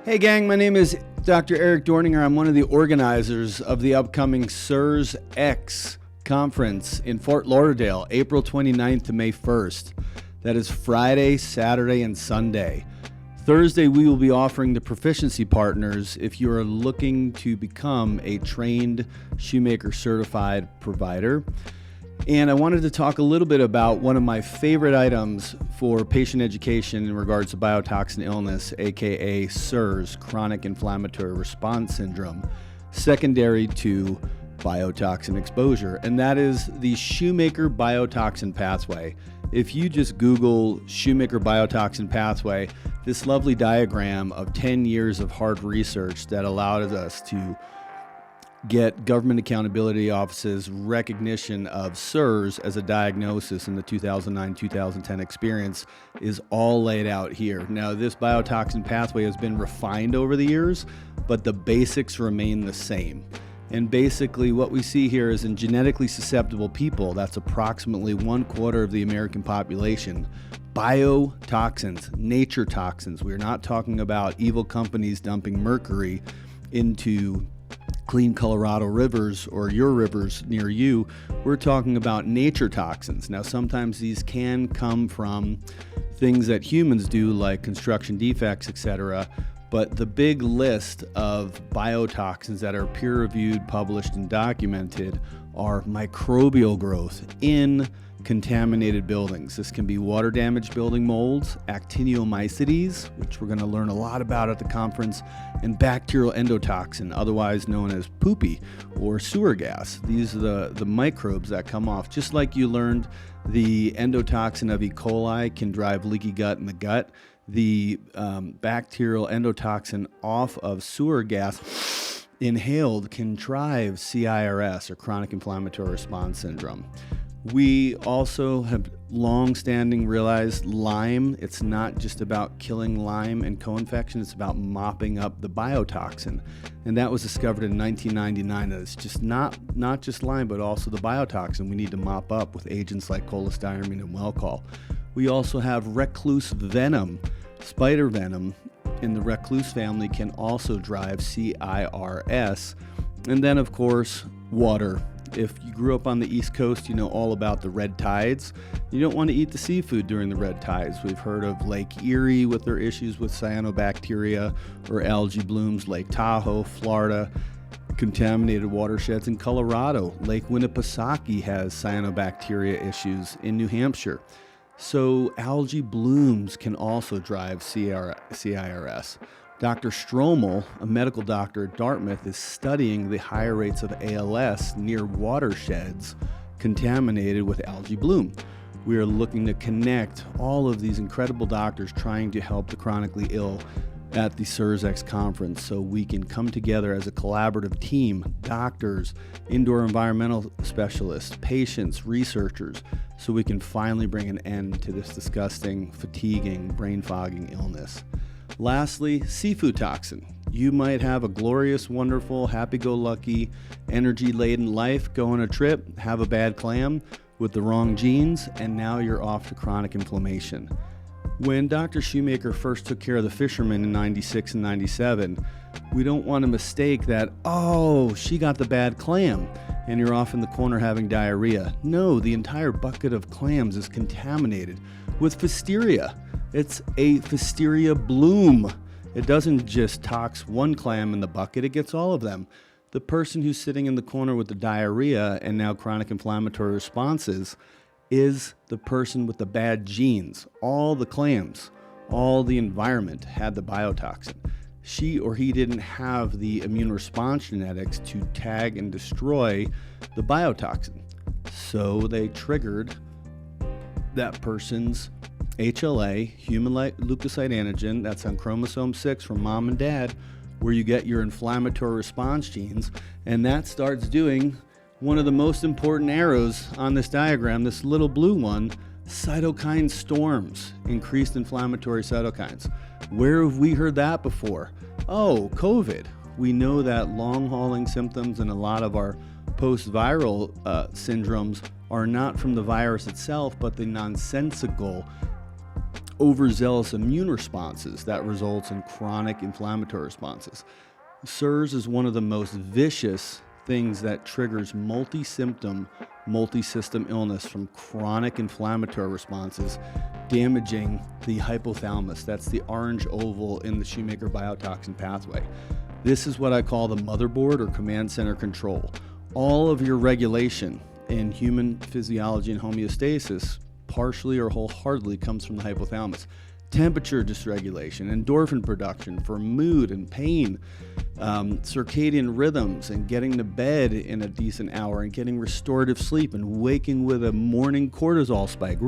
Hey gang, my name is Dr. Eric Dorninger. I'm one of the organizers of the upcoming CIRSx conference in Fort Lauderdale, April 29th to May 1st. That is Friday, Saturday, and Sunday. Thursday, we will be offering the proficiency partners if you are looking to become a trained Shoemaker certified provider. And I wanted to talk a little bit about one of my favorite items for patient education in regards to biotoxin illness, aka CIRS, chronic inflammatory response syndrome, secondary to biotoxin exposure, and that is the Shoemaker biotoxin pathway. If you just Google Shoemaker biotoxin pathway, this lovely diagram of 10 years of hard research that allowed us to get government accountability offices recognition of CIRS as a diagnosis in the 2009-2010 experience is all laid out here. Now, this biotoxin pathway has been refined over the years, but the basics remain the same. And basically what we see here is in genetically susceptible people, that's approximately 1/4 of the American population, biotoxins, nature toxins. We're not talking about evil companies dumping mercury into clean Colorado rivers or your rivers near you. We're talking about nature toxins. Now, sometimes these can come from things that humans do like construction defects, etc. But the big list of biotoxins that are peer-reviewed, published, and documented are microbial growth in contaminated buildings. This can be water-damaged building molds, actinomycetes, which we're going to learn a lot about at the conference, and bacterial endotoxin, otherwise known as poopy or sewer gas. These are the microbes that come off. Just like you learned the endotoxin of E. coli can drive leaky gut in the gut, the bacterial endotoxin off of sewer gas inhaled can drive CIRS, or chronic inflammatory response syndrome. We also have long-standing realized Lyme. It's not just about killing Lyme and co-infection, it's about mopping up the biotoxin. And that was discovered in 1999. That it's just not just Lyme, but also the biotoxin we need to mop up with agents like cholestyramine and Welchol. We also have recluse venom. Spider venom in the recluse family can also drive CIRS. And then, of course, water. If you grew up on the East Coast, you know all about the red tides. You don't want to eat the seafood during the red tides. We've heard of Lake Erie with their issues with cyanobacteria, or algae blooms, Lake Tahoe, Florida, contaminated watersheds in Colorado. Lake Winnipesaukee has cyanobacteria issues in New Hampshire. So algae blooms can also drive CIRS. Dr. Stromel, a medical doctor at Dartmouth, is studying the higher rates of ALS near watersheds contaminated with algae bloom. We are looking to connect all of these incredible doctors trying to help the chronically ill at the CIRSx conference so we can come together as a collaborative team, doctors, indoor environmental specialists, patients, researchers, so we can finally bring an end to this disgusting, fatiguing, brain-fogging illness. Lastly, seafood toxin. You might have a glorious, wonderful, happy-go-lucky, energy-laden life, go on a trip, have a bad clam with the wrong genes, and now you're off to chronic inflammation. When Dr. Shoemaker first took care of the fishermen in 96 and 97, we don't want to mistake that, oh, she got the bad clam, and you're off in the corner having diarrhea. No, the entire bucket of clams is contaminated with Pfiesteria. It's a Pfiesteria bloom. It doesn't just tox one clam in the bucket, it gets all of them. The person who's sitting in the corner with the diarrhea and now chronic inflammatory responses is the person with the bad genes. All the clams, all the environment had the biotoxin. She or he didn't have the immune response genetics to tag and destroy the biotoxin. So they triggered that person's HLA, human leukocyte antigen, that's on chromosome 6 from mom and dad, where you get your inflammatory response genes, and that starts doing one of the most important arrows on this diagram, this little blue one, cytokine storms, increased inflammatory cytokines. Where have we heard that before? Oh, COVID. We know that long-hauling symptoms and a lot of our post-viral syndromes are not from the virus itself, but the nonsensical overzealous immune responses that results in chronic inflammatory responses. CIRS is one of the most vicious things that triggers multi-symptom, multi-system illness from chronic inflammatory responses, damaging the hypothalamus. That's the orange oval in the Shoemaker biotoxin pathway. This is what I call the motherboard or command center control. All of your regulation in human physiology and homeostasis, partially or wholeheartedly, comes from the hypothalamus. Temperature dysregulation, endorphin production for mood and pain, circadian rhythms, and getting to bed in a decent hour and getting restorative sleep and waking with a morning cortisol spike.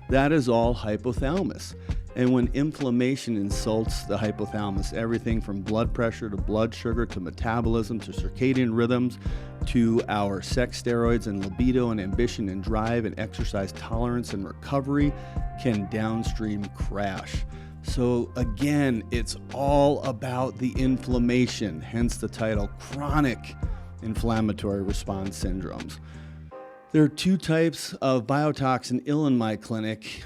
That is all hypothalamus. And when inflammation insults the hypothalamus, everything from blood pressure to blood sugar to metabolism to circadian rhythms to our sex steroids and libido and ambition and drive and exercise tolerance and recovery can downstream crash. So again, it's all about the inflammation, hence the title, Chronic Inflammatory Response Syndromes. There are two types of biotoxin ill in my clinic,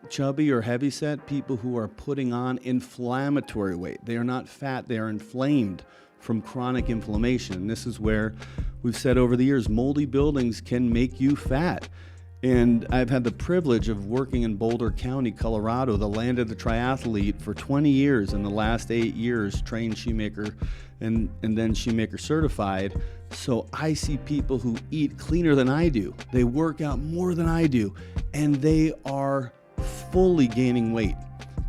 chubby or heavyset people who are putting on inflammatory weight. They are not fat, they are inflamed from chronic inflammation. And this is where we've said over the years, moldy buildings can make you fat. And I've had the privilege of working in Boulder County, Colorado, the land of the triathlete, for 20 years. In the last 8 years, trained Shoemaker and then Shoemaker certified. So I see people who eat cleaner than I do. They work out more than I do, and they are fully gaining weight.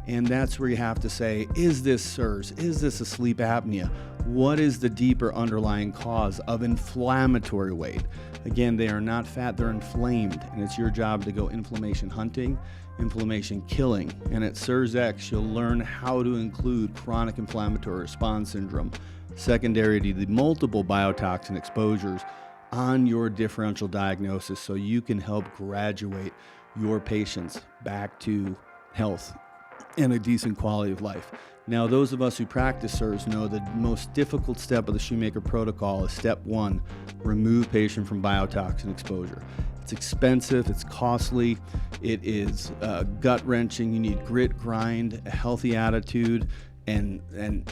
And that's where you have to say, is this CIRS? Is this a sleep apnea? What is the deeper underlying cause of inflammatory weight? Again, they are not fat, they're inflamed, and it's your job to go inflammation hunting, inflammation killing. And at CIRSx, you'll learn how to include chronic inflammatory response syndrome, secondary to the multiple biotoxin exposures, on your differential diagnosis so you can help graduate your patients back to health and a decent quality of life. Now, those of us who practice CIRS know the most difficult step of the Shoemaker protocol is step 1, remove patient from biotoxin exposure. It's expensive, it's costly, it is gut-wrenching. You need grit, grind, a healthy attitude, and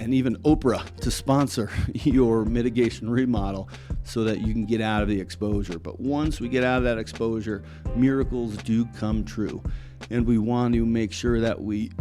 even Oprah to sponsor your mitigation remodel so that you can get out of the exposure. But once we get out of that exposure, miracles do come true. And we want to make sure that we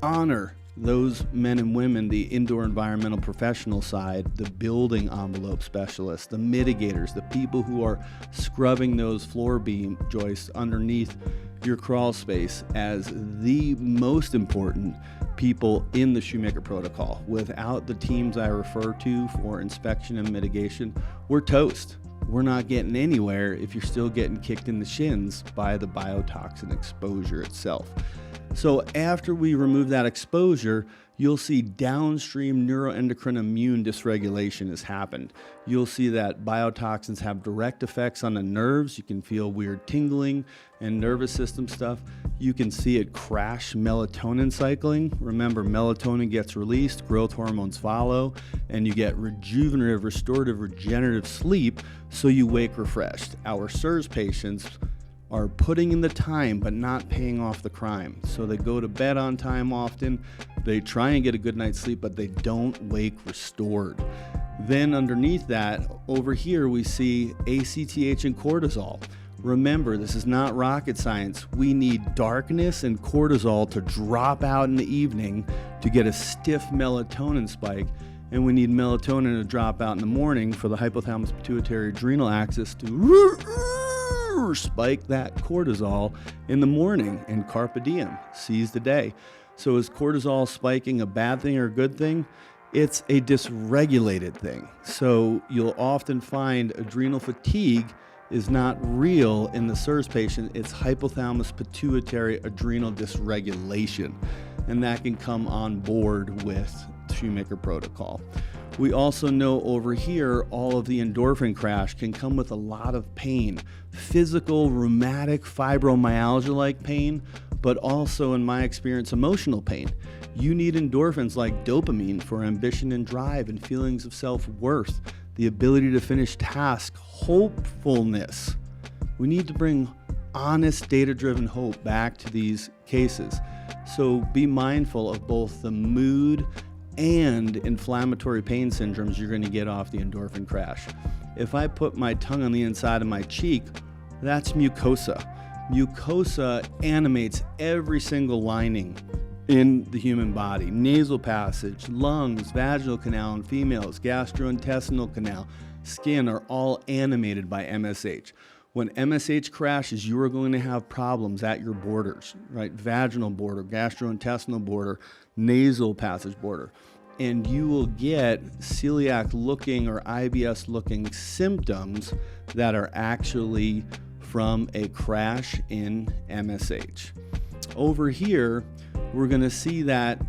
honor those men and women, the indoor environmental professional side, the building envelope specialists, the mitigators, the people who are scrubbing those floor beam joists underneath your crawl space as the most important people in the Shoemaker protocol. Without the teams I refer to for inspection and mitigation, we're toast. We're not getting anywhere if you're still getting kicked in the shins by the biotoxin exposure itself. So after we remove that exposure, you'll see downstream neuroendocrine immune dysregulation has happened. You'll see that biotoxins have direct effects on the nerves. You can feel weird tingling and nervous system stuff. You can see it crash melatonin cycling. Remember, melatonin gets released, growth hormones follow, and you get rejuvenative, restorative, regenerative sleep, so you wake refreshed. Our CIRS patients are putting in the time but not paying off the crime. So they go to bed on time often, they try and get a good night's sleep, but they don't wake restored. Then underneath that, over here we see ACTH and cortisol. Remember, this is not rocket science. We need darkness and cortisol to drop out in the evening to get a stiff melatonin spike, and we need melatonin to drop out in the morning for the hypothalamus pituitary adrenal axis to spike that cortisol in the morning, and carpe diem, seize the day. So is cortisol spiking a bad thing or a good thing? It's a dysregulated thing. So you'll often find adrenal fatigue is not real in the CIRS patient. It's hypothalamus pituitary adrenal dysregulation, and that can come on board with Shoemaker protocol. We also know over here, all of the endorphin crash can come with a lot of pain, physical, rheumatic, fibromyalgia-like pain, but also, in my experience, emotional pain. You need endorphins like dopamine for ambition and drive and feelings of self-worth, the ability to finish tasks, hopefulness. We need to bring honest data-driven hope back to these cases. So be mindful of both the mood and inflammatory pain syndromes you're going to get off the endorphin crash. If I put my tongue on the inside of my cheek, that's mucosa. Mucosa animates every single lining in the human body. Nasal passage, lungs, vaginal canal in females, gastrointestinal canal, skin are all animated by MSH. When MSH crashes, you are going to have problems at your borders, right? Vaginal border, gastrointestinal border, nasal passage border. And you will get celiac looking or IBS looking symptoms that are actually from a crash in MSH. Over here, we're going to see that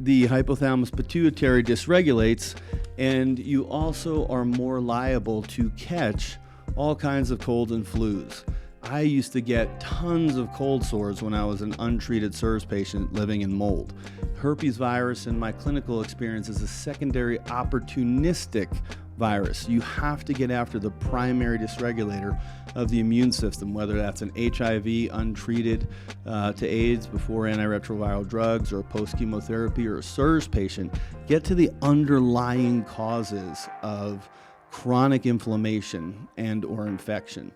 the hypothalamus pituitary dysregulates, and you also are more liable to catch all kinds of colds and flus. I used to get tons of cold sores when I was an untreated CIRS patient living in mold. Herpes virus in my clinical experience is a secondary opportunistic virus. You have to get after the primary dysregulator of the immune system, whether that's an HIV untreated to AIDS before antiretroviral drugs, or post-chemotherapy, or a CIRS patient. Get to the underlying causes of chronic inflammation and or infection.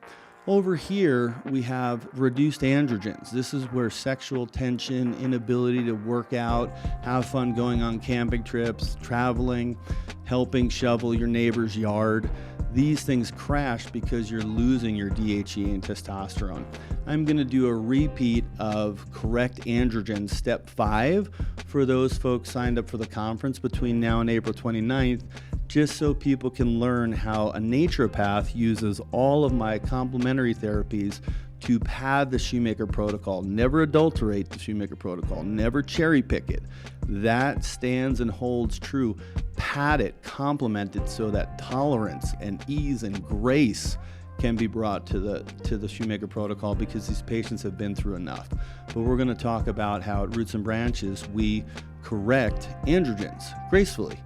Over here, we have reduced androgens. This is where sexual tension, inability to work out, have fun going on camping trips, traveling, helping shovel your neighbor's yard. These things crash because you're losing your DHEA and testosterone. I'm going to do a repeat of correct androgens, step 5, for those folks signed up for the conference between now and April 29th, just so people can learn how a naturopath uses all of my complementary therapies to pad the Shoemaker protocol. Never adulterate the Shoemaker protocol. Never cherry pick it. That stands and holds true. Pad it, complement it, so that tolerance and ease and grace can be brought to the Shoemaker protocol, because these patients have been through enough. But we're going to talk about how at Roots and Branches we correct androgens gracefully.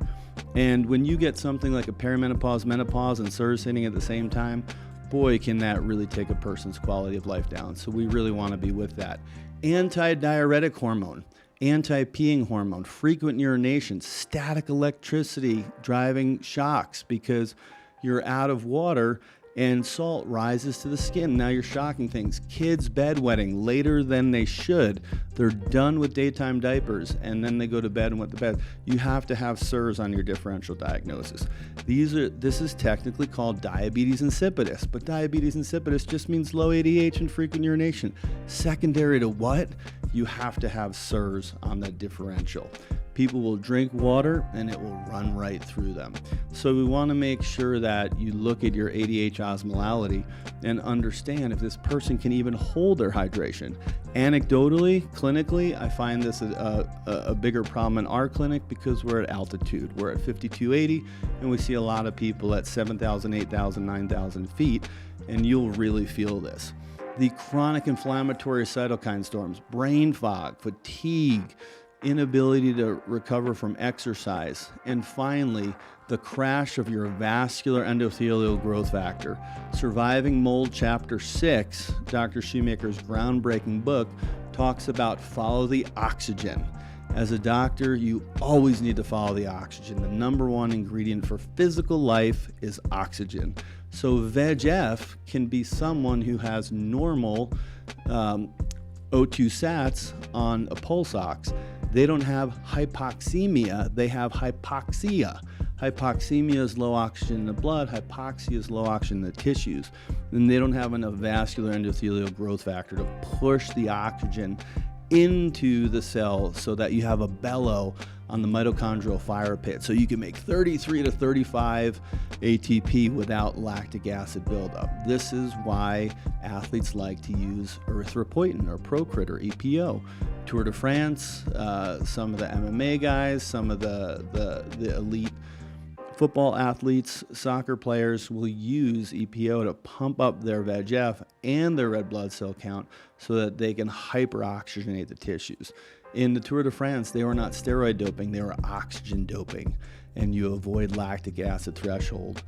And when you get something like a perimenopause, menopause, and CIRS hitting at the same time, boy, can that really take a person's quality of life down. So we really want to be with that. Anti-diuretic hormone, anti-peeing hormone, frequent urination, static electricity driving shocks because you're out of water and salt rises to the skin. Now you're shocking things. Kids bedwetting later than they should. They're done with daytime diapers and then they go to bed and wet the bed. You have to have CIRS on your differential diagnosis. This is technically called diabetes insipidus, but diabetes insipidus just means low ADH and frequent urination. Secondary to what? You have to have CIRS on the differential. People will drink water and it will run right through them. So we want to make sure that you look at your ADH osmolality and understand if this person can even hold their hydration. Anecdotally, clinically, I find this a bigger problem in our clinic because we're at altitude. We're at 5280 and we see a lot of people at 7,000, 8,000, 9,000 feet, and you'll really feel this. The chronic inflammatory cytokine storms, brain fog, fatigue, inability to recover from exercise, and finally, the crash of your vascular endothelial growth factor. Survivingmold Chapter 6, Dr. Shoemaker's groundbreaking book, talks about follow the oxygen. As a doctor, you always need to follow the oxygen. The number one ingredient for physical life is oxygen. So VEGF can be someone who has normal O2 sats on a pulse ox. They don't have hypoxemia, they have hypoxia. Hypoxemia is low oxygen in the blood, hypoxia is low oxygen in the tissues. And they don't have enough vascular endothelial growth factor to push the oxygen into the cell so that you have a bellow on the mitochondrial fire pit. So you can make 33 to 35 ATP without lactic acid buildup. This is why athletes like to use erythropoietin or Procrit or EPO. Tour de France, some of the MMA guys, some of the elite football athletes, soccer players will use EPO to pump up their VEGF and their red blood cell count so that they can hyperoxygenate the tissues. In the Tour de France, they were not steroid doping, they were oxygen doping, and you avoid lactic acid threshold.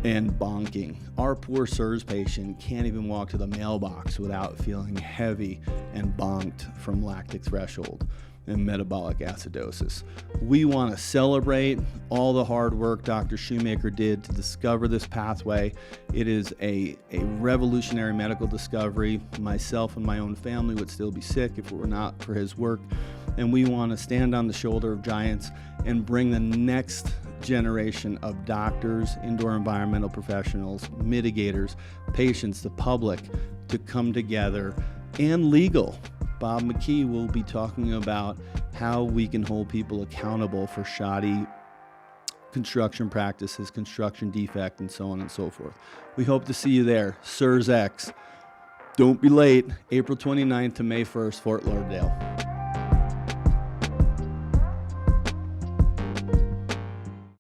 and bonking. Our poor CIRS patient can't even walk to the mailbox without feeling heavy and bonked from lactic threshold and metabolic acidosis. We want to celebrate all the hard work Dr. Shoemaker did to discover this pathway. It is a revolutionary medical discovery. Myself and my own family would still be sick if it were not for his work. And we want to stand on the shoulder of giants and bring the next generation of doctors, indoor environmental professionals, mitigators, patients, the public to come together, and legal. Bob McKee will be talking about how we can hold people accountable for shoddy construction practices, construction defect, and so on and so forth. We hope to see you there. CIRSx. Don't be late. April 29th to May 1st, Fort Lauderdale.